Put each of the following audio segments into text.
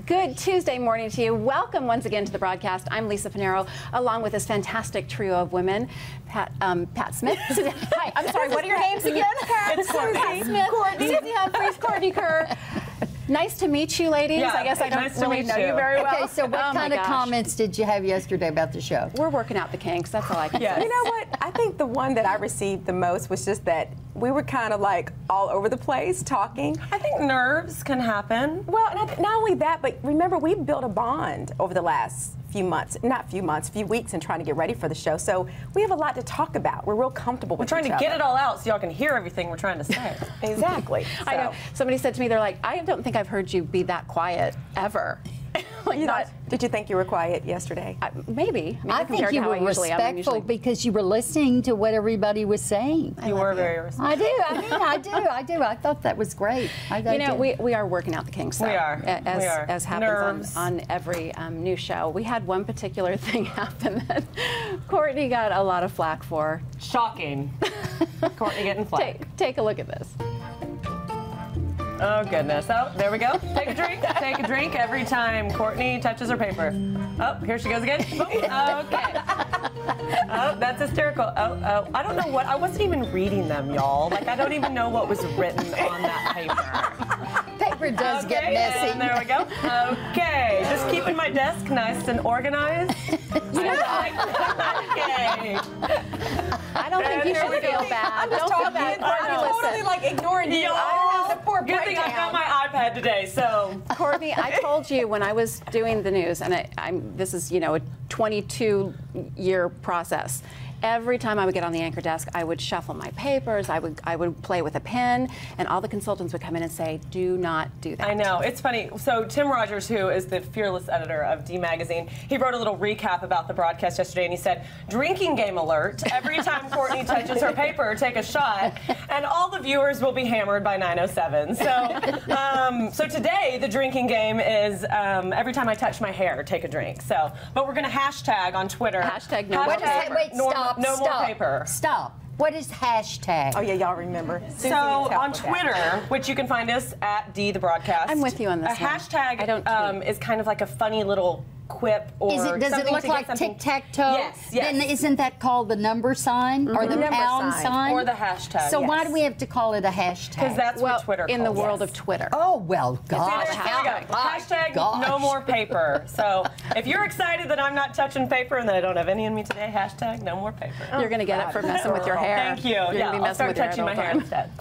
Good Tuesday morning to you. Welcome once again to the broadcast. I'm Lisa Pinero, along with this fantastic trio of women. Pat Smith. Hi, I'm sorry, what are your names again? It's Courtney. Pat Smith, Courtney. Susie Humphries, Courtney Kerr. Nice to meet you, ladies. Yeah, I guess I don't nice really know you very well. Okay, so what kind of comments did you have yesterday about the show? We're working out the kinks. That's all I can say. You know what? I think the one that I received the most was just that we were kind of like all over the place talking. I think nerves can happen. Well, not only that, but remember, we built a bond over the last few weeks and trying to get ready for the show. So we have a lot to talk about. We're real comfortable with We're trying to get it all out so y'all can hear everything we're trying to say. Exactly. So. I know. Somebody said to me, they're like, I don't think I've heard you be that quiet ever. Like did you think you were quiet yesterday? Maybe. I think you were respectful because you were listening to what everybody was saying. You were very respectful. I do. I thought that was great. You know, we are working out the kinks. We are. As happens on every new show. We had one particular thing happen that Courtney got a lot of flack for. Shocking. Courtney getting flack. Take a look at this. Oh, goodness. Oh, there we go. Take a drink. Take a drink every time Courtney touches her paper. Oh, here she goes again. Okay. Oh, that's hysterical. Oh. I don't know what. I wasn't even reading them, y'all. Like, I don't even know what was written on that paper. Paper does get messy. And there we go. Okay. Just keeping my desk nice and organized. Okay. I don't think you should feel bad. Don't feel bad. I'm totally like ignoring you. Good thing I got my iPad today, so. Courtney, I told you when I was doing the news, and this is, you know, a 22-year process. Every time I would get on the anchor desk, I would shuffle my papers, I would play with a pen, and all the consultants would come in and say, do not do that. I know, it's funny. So Tim Rogers, who is the fearless editor of D Magazine, he wrote a little recap about the broadcast yesterday, and he said, drinking game alert, every time Courtney touches her paper, take a shot, and all the viewers will be hammered by 9:07. So, so today, the drinking game is every time I touch my hair, take a drink. So, but we're going to hashtag on Twitter. Hashtag no more paper. Wait, stop. No more paper. Stop. What is hashtag? Oh, yeah, y'all remember. So on Twitter, which you can find us at D the Broadcast. I'm with you on this. A hashtag is kind of like a funny little quip or does it look like tic-tac-toe? Yes. Then isn't that called the number sign or the pound sign? Or the hashtag. So why do we have to call it a hashtag? Because that's what Twitter in the world of Twitter. Oh, well, gosh. Hashtag no more paper. So if you're excited that I'm not touching paper and that I don't have any in me today, hashtag no more paper. You're going to get it for messing with your hair. Thank you. You're Yeah, gonna be I'll start touching my hair instead.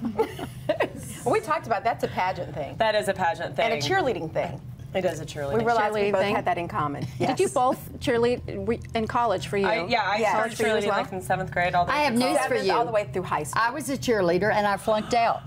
Well, we talked about that's a pageant thing. That is a pageant thing. And a cheerleading thing. It is a cheerleading. We realized we both thing. had that in common. Yes. Did you both cheerlead in college for you? I started cheerleading like in 7th grade all the way. I have news for you. All the way through high school. I was a cheerleader and I flunked out.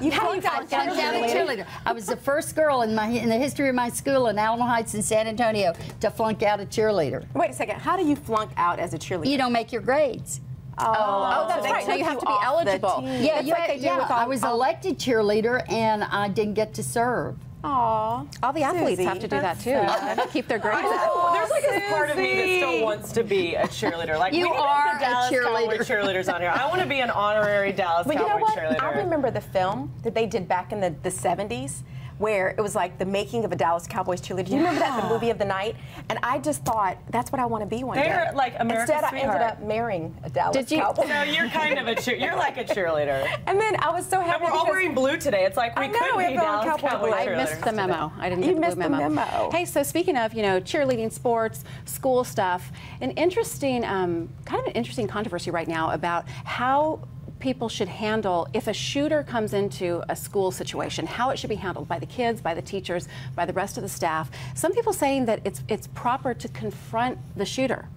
You flunked out a cheerleader. I was the first girl in the history of my school in Alamo Heights in San Antonio to flunk out a cheerleader. Wait a second. How do you flunk out as a cheerleader? You don't make your grades. Oh, that's right. So you have to be eligible. Yeah, I was elected cheerleader and I didn't get to serve. Aww. All the athletes have to do that too. They have to keep their grades up. There's like a part of me that still wants to be a cheerleader. Like you are a cheerleader. Cheerleaders on here. I want to be an honorary Dallas Cowboy cheerleader. I remember the film that they did back in the 70s. Where it was like the making of a Dallas Cowboys cheerleader. Do you remember that, the movie of the night? And I just thought, that's what I want to be one day. They're like America's Instead, sweetheart. I ended up marrying a Dallas Cowboy. No, you're kind of a you're like a cheerleader. And then I was so happy. And we're all wearing blue today. It's like we could be Dallas Cowboy cheerleaders. I missed the memo. I didn't get the memo. Hey, so speaking of, cheerleading, sports, school stuff, an interesting, kind of an interesting controversy right now about how people should handle if a shooter comes into a school situation, how it should be handled by the kids, by the teachers, by the rest of the staff. Some people saying that it's proper to confront the shooter.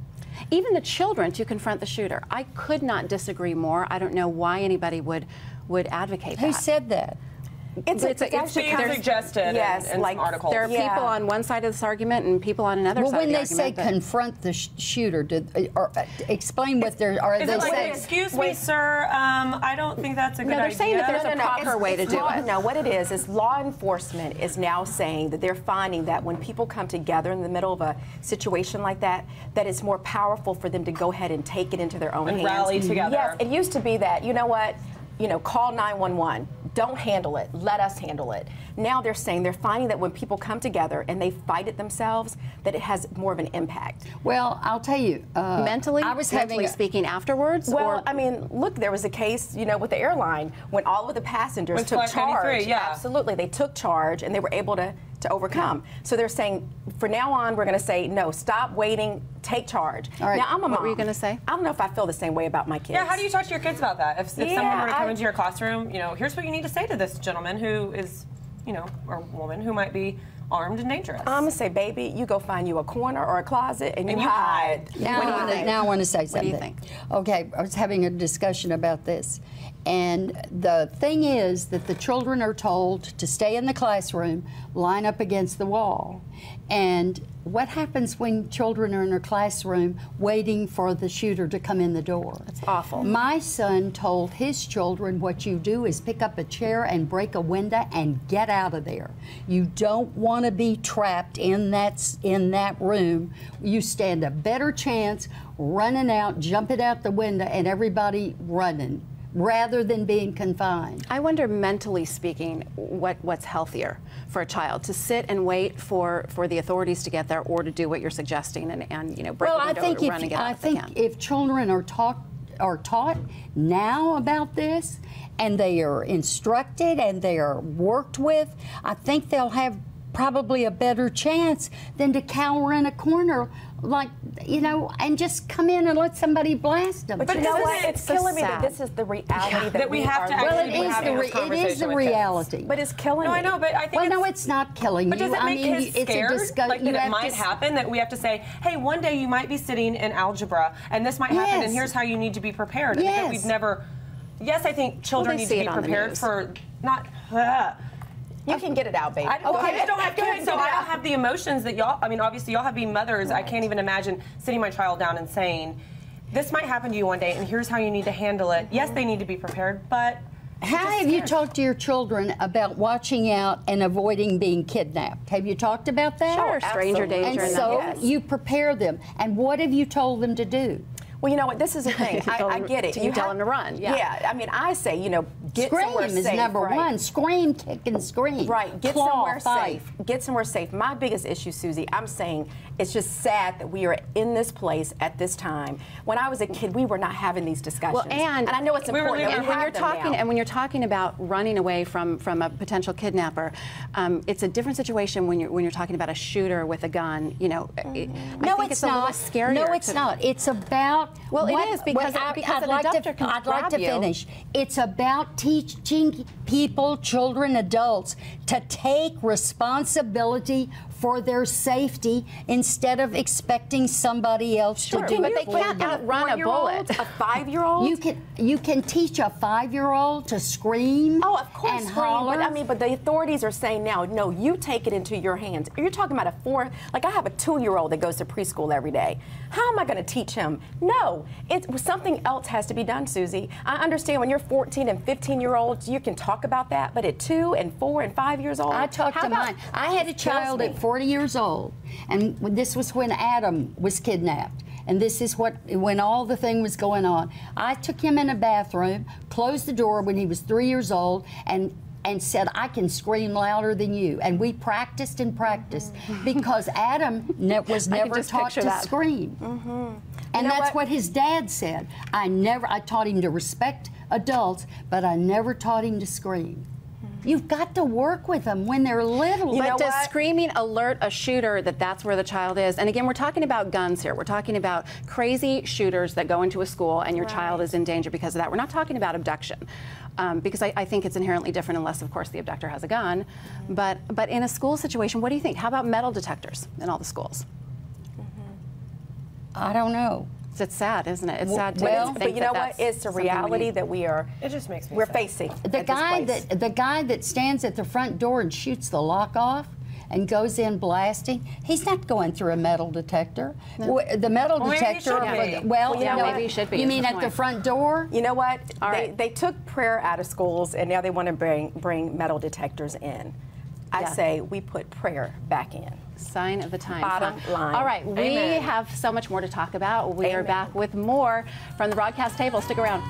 Even the children to confront the shooter. I could not disagree more. I don't know why anybody would advocate that. Who said that? It's being suggested in like articles. There are people on one side of this argument and people on another side of the argument. Well, when they say confront the shooter, or explain what they're, are they saying? Excuse me, sir, I don't think that's a good idea. No, they're saying that there's a proper way to do it. No, what it is law enforcement is now saying that they're finding that when people come together in the middle of a situation like that, that it's more powerful for them to go ahead and take it into their own hands. And rally together. Yes, it used to be that, you know what, call 911. don't handle it, let us handle it. Now they're saying, they're finding that when people come together and they fight it themselves, that it has more of an impact. Well, I'll tell you, mentally speaking afterwards? Well, I mean, look, there was a case, you know, with the airline when all of the passengers took charge. Absolutely, they took charge and they were able to overcome. So they're saying, for now on, we're going to say, no, stop waiting, take charge. All right. Now, I'm a mom. What were you going to say? I don't know if I feel the same way about my kids. Yeah, how do you talk to your kids about that? If someone were to come into your classroom, you know, here's what you need to say to this gentleman who is, you know, or woman who might be armed and dangerous. I'm going to say, baby, you go find you a corner or a closet and you hide. Now I want to say something. What do you think? Okay, I was having a discussion about this. And the thing is that the children are told to stay in the classroom, line up against the wall. And what happens when children are in a classroom waiting for the shooter to come in the door? That's awful. My son told his children, what you do is pick up a chair and break a window and get out of there. You don't want to be trapped in that room. You stand a better chance running out, jumping out the window, and everybody running, rather than being confined. I wonder, mentally speaking, what's healthier for a child, to sit and wait for the authorities to get there, or to do what you're suggesting and you know, break a window or run and get out if they can. If children are taught now about this, and they are instructed and they are worked with, I think they'll have probably a better chance than to cower in a corner, like, you know, and just come in and let somebody blast them. But you know what? It's killing me that this is the reality that we have to actually have this conversation. It is the reality. But it's killing me. No, I know, but I think no, it's not killing you. But does it make kids scared? Like that it might happen, that we have to say, hey, one day you might be sitting in algebra and this might happen, and here's how you need to be prepared. I think that we've never, I think children need to be prepared for, not, you can get it out, baby. I just don't have kids, so I don't have the emotions that y'all, I mean, obviously y'all have been mothers. Right. I can't even imagine sitting my child down and saying, this might happen to you one day, and here's how you need to handle it. Yes, they need to be prepared, but... How have you talked to your children about watching out and avoiding being kidnapped? Have you talked about that? Sure, stranger danger. And so you prepare them. And what have you told them to do? Well, you know what? This is the thing. I get it. You tell them to run. Yeah. I mean, I say, you know, get somewhere safe. Scream is number one. Scream, kick, and scream. Right. Get somewhere safe. Get somewhere safe. My biggest issue, Susie, I'm saying it's just sad that we are in this place at this time. When I was a kid, we were not having these discussions. Well, and I know it's important. And when you're talking about running away from a potential kidnapper, it's a different situation when you're talking about a shooter with a gun. You know, I think it's a little scarier. No, it's not. It's about. Well, it is because an abductor can I'd like to finish. It's about teaching people, children, adults, to take responsibility for their safety instead of expecting somebody else to do it. But they can't outrun a bullet. A 5-year-old? You can teach a 5-year-old to scream. Oh, of course, and holler. But I mean, but the authorities are saying now, no, you take it into your hands. You're talking about like I have a 2-year-old that goes to preschool every day. How am I going to teach him? No, something else has to be done, Susie. I understand when you're 14 and 15-year-olds, you can talk about that, but at 2 and 4 and 5 years old, I talked to mine. I had a child at 40 years old, and this was when Adam was kidnapped. And this is when all the thing was going on. I took him in a bathroom, closed the door when he was 3 years old, and said, I can scream louder than you. And we practiced and practiced because Adam was never taught to scream. And that's what his dad said. I taught him to respect adults, but I never taught him to scream. You've got to work with them when they're little. But does screaming alert a shooter that that's where the child is? And again, we're talking about guns here. We're talking about crazy shooters that go into a school and your child is in danger because of that. We're not talking about abduction, because I think it's inherently different unless, of course, the abductor has a gun. But in a school situation, what do you think? How about metal detectors in all the schools? I don't know. It's sad, isn't it? It's sad to think but you know what? It's a reality that we're facing. The guy that stands at the front door and shoots the lock off and goes in blasting, he's not going through a metal detector. No. The metal detector, maybe he should be. You mean at the front door? You know what? They took prayer out of schools, and now they want to bring metal detectors in. I say we put prayer back in. Sign of the times. Bottom line. All right, we have so much more to talk about. We are back with more from the broadcast table. Stick around.